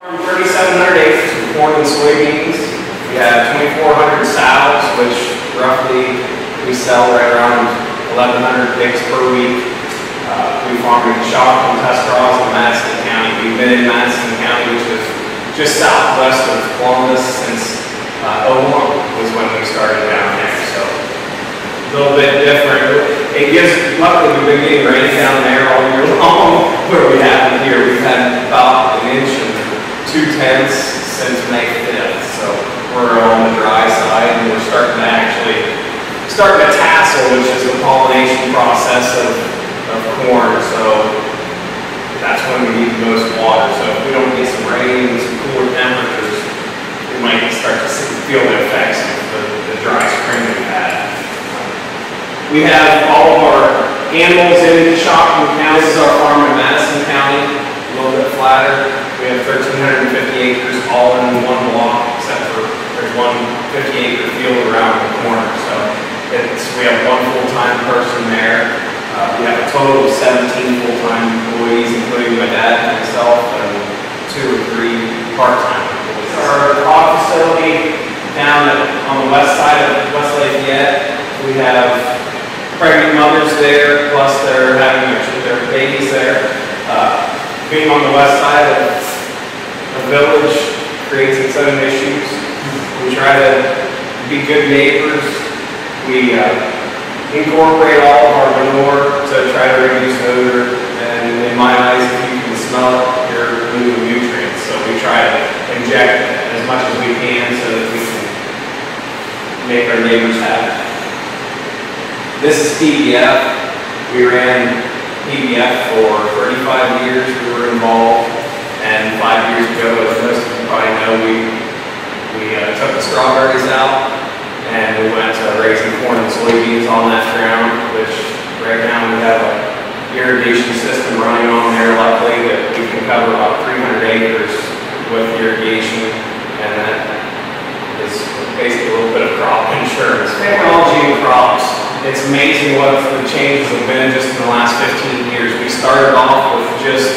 From 3,700 acres of corn and soybeans, we have 2,400 sows, which roughly we sell right around 1,100 pigs per week. We farm in Coshocton, Tuscarawas, and Madison County. We've been in Madison County, which is just southwest of Columbus, since 2001 was when we started down there. So a little bit different. It gives, luckily we've been getting rain down there all year long. Where we haven't here, we've had about an inch and 2/10 since May 5th. So we're on the dry side, and we're starting to tassel, which is the pollination process of corn. So that's when we need the most water. So if we don't get some rain and some cooler temperatures, we might start to feel the effects of the dry spring we've had. We have all of our animals in Coshocton County. This is our farm in Madison County, a little bit flatter. We have 1,350 acres all in one block, except for there's one 50-acre field around the corner. So we have one full-time person there. We have a total of 17 full-time employees, including my dad and myself, and 2 or 3 part-time employees. Our hog facility down on the west side of West Lafayette, we have pregnant mothers there, plus they're having their babies there. Being on the west side of a village creates its own issues. We try to be good neighbors. We incorporate all of our manure to try to reduce odor, and in my eyes, if you can smell it, you're losing nutrients. So we try to inject as much as we can so that we can make our neighbors happy. This is PBF. We ran PBF for 35 years. We were involved, and 5 years ago, as most of you probably know, we took the strawberries out, and we went to raising corn and soybeans on that ground, which right now we have an irrigation system running on there, luckily, that we can cover about 300 acres with irrigation, and that is basically a little bit of crop insurance. Technology and crops. It's amazing what the changes have been just in the last 15 years. We started off with just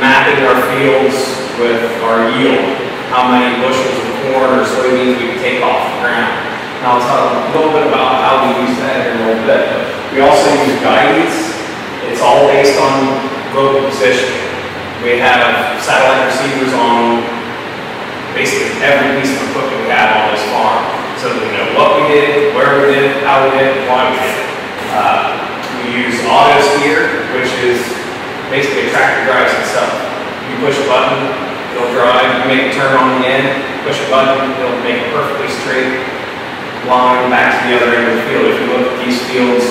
mapping our fields with our yield, how many bushels of corn or soybeans we could take off the ground. And I'll talk a little bit about how we use that here in a little bit. But we also use guidance. It's all based on global positioning. We have satellite receivers on basically every piece of equipment we have on this farm, so that we know what we did, where we did it, how we did it, why we did it. We use auto steer, which is basically a tractor drives itself. You push a button, it'll drive. You make a turn on the end, push a button, it'll make a perfectly straight line back to the other end of the field. If you look at these fields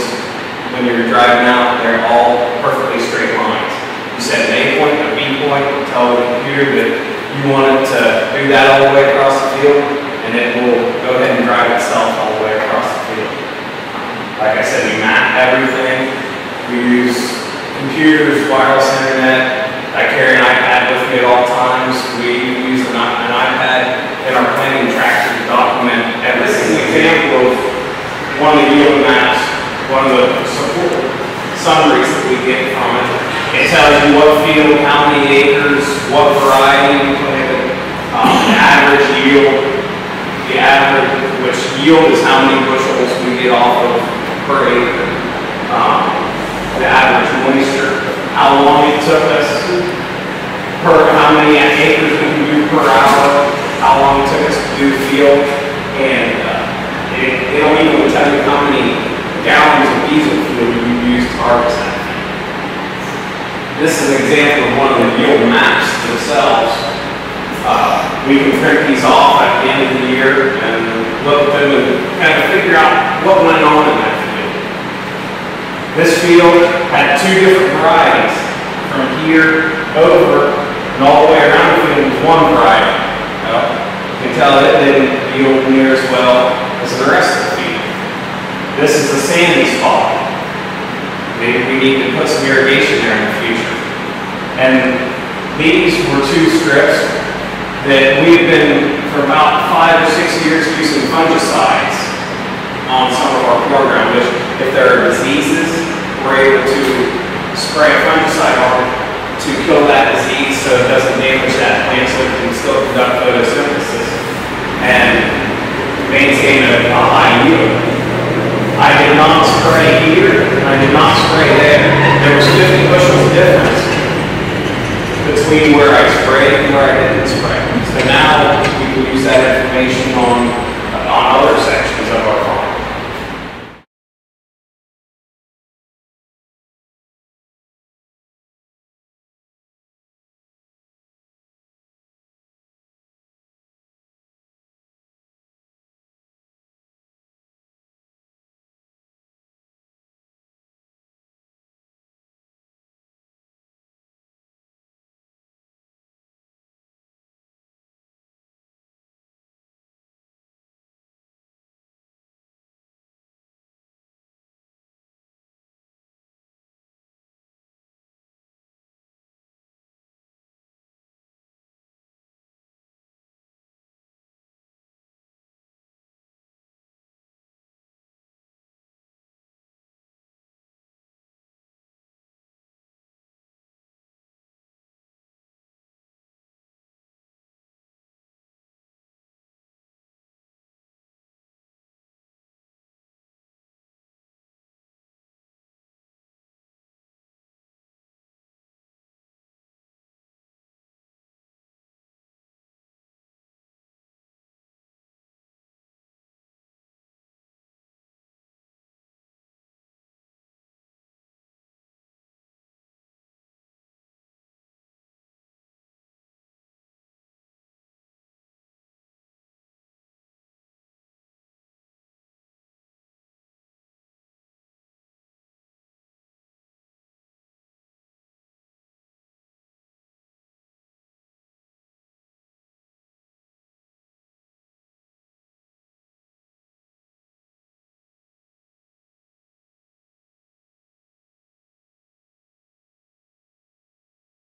when you're driving out, they're all perfectly straight lines. You set an A point, a B point, and tell the computer that you want it to do that all the way across the field, and it will go ahead and drive itself all the way across the field. Like I said, we map everything. We use computers, wireless internet. I carry an iPad with me at all times. We use an iPad in our planting tractor to document everything. This is an example of one of the yield maps, one of the support summaries that we get from it. It tells you what field, how many acres, what variety we planted, the average yield. The average, which yield is how many bushels we get off of per acre. The average moisture, how long it took us, how many acres we can do per hour, how long it took us to do the field, and it'll even tell you how many gallons of diesel fuel you use to harvest that. This is an example of one of the yield maps themselves. We can print these off at the end of the year and look at them and kind of figure out what went on in that field. This field had 2 different varieties. From here over and all the way around the field was one variety. You can tell it didn't yield near as well as the rest of the field. This is the sandy spot. Maybe we need to put some irrigation there in the future. And these were 2 strips that we've been, for about 5 or 6 years, using fungicides on some of our program, which if there are diseases, we're able to spray a fungicide on to kill that disease so it doesn't damage that plant so it can maintain a high yield. I did not spray here, and I did not spray there. There was 50 bushels difference between where I sprayed and where I didn't spray. So now we can use that information on other sections of our